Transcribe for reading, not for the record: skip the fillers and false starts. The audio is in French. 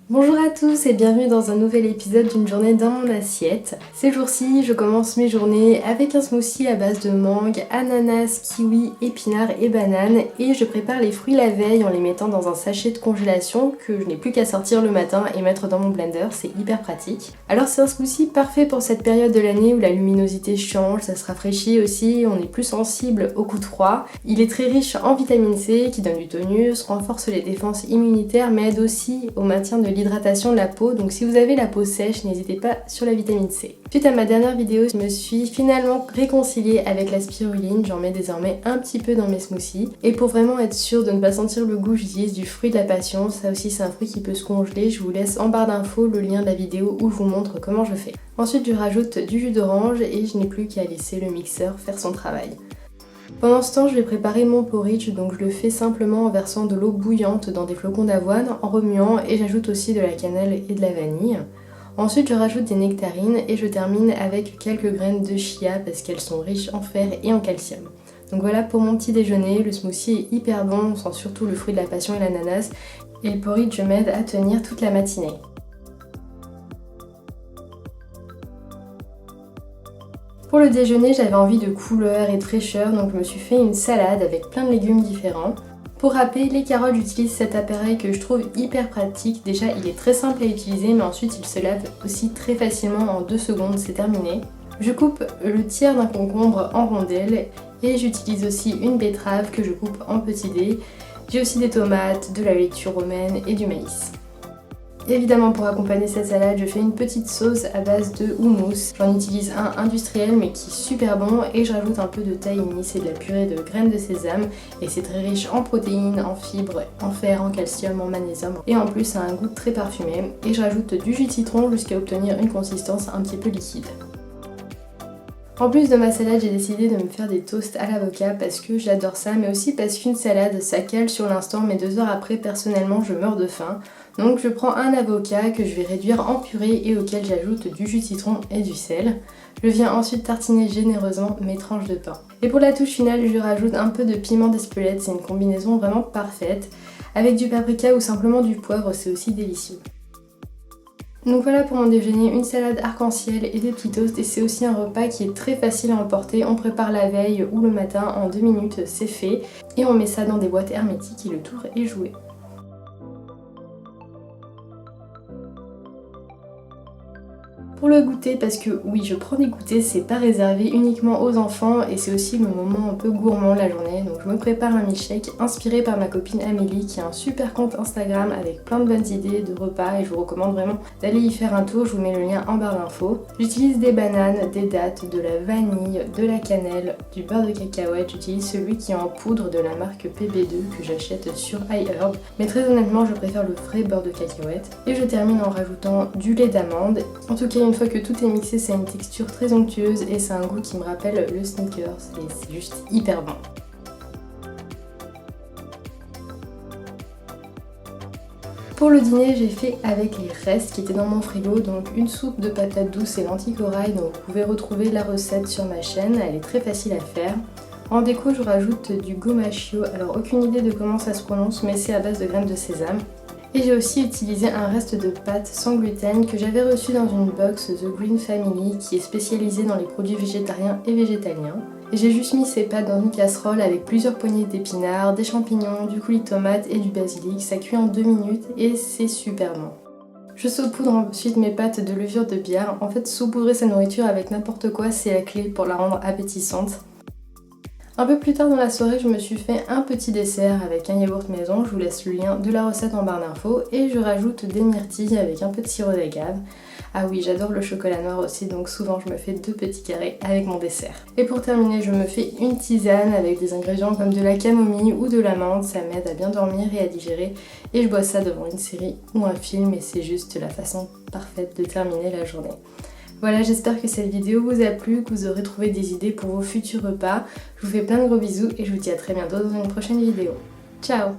Bonjour à tous et bienvenue dans un nouvel épisode d'une journée dans mon assiette. Ces jours-ci, je commence mes journées avec un smoothie à base de mangue, ananas, kiwi, épinards et bananes et je prépare les fruits la veille en les mettant dans un sachet de congélation que je n'ai plus qu'à sortir le matin et mettre dans mon blender, c'est hyper pratique. Alors c'est un smoothie parfait pour cette période de l'année où la luminosité change, ça se rafraîchit aussi, on est plus sensible aux coups de froid. Il est très riche en vitamine C qui donne du tonus, renforce les défenses immunitaires mais aide aussi au maintien de l'hydratation de la peau, donc si vous avez la peau sèche, n'hésitez pas sur la vitamine C. Suite à ma dernière vidéo, je me suis finalement réconciliée avec la spiruline, j'en mets désormais un petit peu dans mes smoothies. Et pour vraiment être sûre de ne pas sentir le goût, j'utilise du fruit de la passion, ça aussi c'est un fruit qui peut se congeler, je vous laisse en barre d'infos le lien de la vidéo où je vous montre comment je fais. Ensuite je rajoute du jus d'orange et je n'ai plus qu'à laisser le mixeur faire son travail. Pendant ce temps, je vais préparer mon porridge, donc je le fais simplement en versant de l'eau bouillante dans des flocons d'avoine, en remuant et j'ajoute aussi de la cannelle et de la vanille. Ensuite, je rajoute des nectarines et je termine avec quelques graines de chia parce qu'elles sont riches en fer et en calcium. Donc voilà pour mon petit déjeuner, le smoothie est hyper bon, on sent surtout le fruit de la passion et l'ananas et le porridge m'aide à tenir toute la matinée. Pour le déjeuner, j'avais envie de couleur et de fraîcheur, donc je me suis fait une salade avec plein de légumes différents. Pour râper les carottes, j'utilise cet appareil que je trouve hyper pratique. Déjà, il est très simple à utiliser, mais ensuite il se lave aussi très facilement en 2 secondes, c'est terminé. Je coupe le tiers d'un concombre en rondelles et j'utilise aussi une betterave que je coupe en petits dés. J'ai aussi des tomates, de la laitue romaine et du maïs. Évidemment, pour accompagner cette salade, je fais une petite sauce à base de houmous. J'en utilise un industriel mais qui est super bon et je rajoute un peu de tahini, c'est de la purée de graines de sésame et c'est très riche en protéines, en fibres, en fer, en calcium, en magnésium et en plus ça a un goût très parfumé et je rajoute du jus de citron jusqu'à obtenir une consistance un petit peu liquide. En plus de ma salade, j'ai décidé de me faire des toasts à l'avocat parce que j'adore ça, mais aussi parce qu'une salade, ça cale sur l'instant, mais 2 heures après, personnellement, je meurs de faim. Donc je prends un avocat que je vais réduire en purée et auquel j'ajoute du jus de citron et du sel. Je viens ensuite tartiner généreusement mes tranches de pain. Et pour la touche finale, je rajoute un peu de piment d'Espelette, c'est une combinaison vraiment parfaite. Avec du paprika ou simplement du poivre, c'est aussi délicieux. Donc voilà pour mon déjeuner, une salade arc-en-ciel et des petits toasts et c'est aussi un repas qui est très facile à emporter. On prépare la veille ou le matin, en 2 minutes c'est fait et on met ça dans des boîtes hermétiques et le tour est joué. Pour le goûter, parce que oui, je prends des goûters, c'est pas réservé uniquement aux enfants et c'est aussi le moment un peu gourmand de la journée. Donc je me prépare un milkshake inspiré par ma copine Amélie qui a un super compte Instagram avec plein de bonnes idées de repas et je vous recommande vraiment d'aller y faire un tour, je vous mets le lien en barre d'infos. J'utilise des bananes, des dattes, de la vanille, de la cannelle, du beurre de cacahuète, j'utilise celui qui est en poudre de la marque PB2 que j'achète sur iHerb. Mais très honnêtement, je préfère le vrai beurre de cacahuète. Et je termine en rajoutant du lait d'amande. En tout cas, une fois que tout est mixé, ça a une texture très onctueuse et ça a un goût qui me rappelle le Snickers et c'est juste hyper bon. Pour le dîner, j'ai fait avec les restes qui étaient dans mon frigo, donc une soupe de patates douces et lentilles corail, donc vous pouvez retrouver la recette sur ma chaîne, elle est très facile à faire. En déco, je rajoute du gomachio, alors aucune idée de comment ça se prononce, mais c'est à base de graines de sésame. Et j'ai aussi utilisé un reste de pâtes sans gluten que j'avais reçu dans une box The Green Family qui est spécialisée dans les produits végétariens et végétaliens. Et j'ai juste mis ces pâtes dans une casserole avec plusieurs poignées d'épinards, des champignons, du coulis de tomate et du basilic. Ça cuit en 2 minutes et c'est super bon. Je saupoudre ensuite mes pâtes de levure de bière. En fait, saupoudrer sa nourriture avec n'importe quoi, c'est la clé pour la rendre appétissante. Un peu plus tard dans la soirée, je me suis fait un petit dessert avec un yaourt maison, je vous laisse le lien de la recette en barre d'infos et je rajoute des myrtilles avec un peu de sirop d'agave. Ah oui, j'adore le chocolat noir aussi, donc souvent je me fais 2 petits carrés avec mon dessert. Et pour terminer, je me fais une tisane avec des ingrédients comme de la camomille ou de l'amande, ça m'aide à bien dormir et à digérer et je bois ça devant une série ou un film et c'est juste la façon parfaite de terminer la journée. Voilà, j'espère que cette vidéo vous a plu, que vous aurez trouvé des idées pour vos futurs repas. Je vous fais plein de gros bisous et je vous dis à très bientôt dans une prochaine vidéo. Ciao!